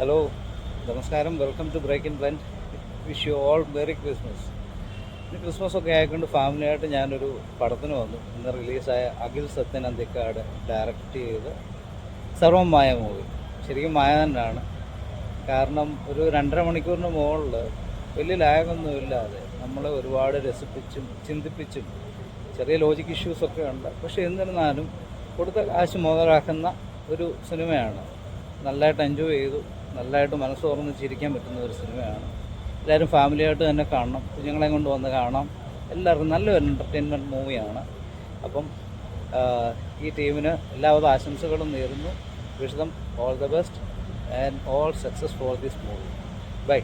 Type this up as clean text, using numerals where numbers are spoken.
Hello, നമസ്കാരം. Welcome to break in blend. Wish you all merry Christmas. ഇന്ന് Christmas ഒക്കെ ആയിക്കൊണ്ട് ഫാമിലിയായിട്ട് ഞാനൊരു പടത്തിന് വന്നു. ഇന്ന് റിലീസായ അഖിൽ സത്യൻ അന്തിക്കാട് ഡയറക്റ്റ് ചെയ്ത് സർവം മായ മൂവി. ശരിക്കും മായ തന്നെയാണ്. കാരണം ഒരു 2.5 മണിക്കൂറിന് മുകളിൽ വലിയ ലാഗൊന്നും ഇല്ലാതെ നമ്മളെ ഒരുപാട് രസിപ്പിച്ചും ചിന്തിപ്പിച്ചും ചെറിയ ലോജിക് ഇഷ്യൂസൊക്കെ ഉണ്ട്. പക്ഷേ എന്നിരുന്നാലും കൊടുത്ത കാശ് മുതലാക്കുന്ന ഒരു സിനിമയാണ്. നല്ലതായിട്ട് എൻജോയ് ചെയ്തു. നല്ലതായിട്ട് മനസ്സ് തുറന്ന് ചിരിക്കാൻ പറ്റുന്ന ഒരു സിനിമയാണ്. എല്ലാവരും ഫാമിലിയായിട്ട് തന്നെ കാണണം. കുഞ്ഞുങ്ങളെ കൊണ്ട് വന്ന് കാണാം. എല്ലാവർക്കും നല്ലൊരു എൻ്റർടൈൻമെൻറ്റ് മൂവിയാണ്. അപ്പം ഈ ടീമിന് എല്ലാവിധ ആശംസകളും നേരുന്നു. Wish them all the best and all success for this movie. By.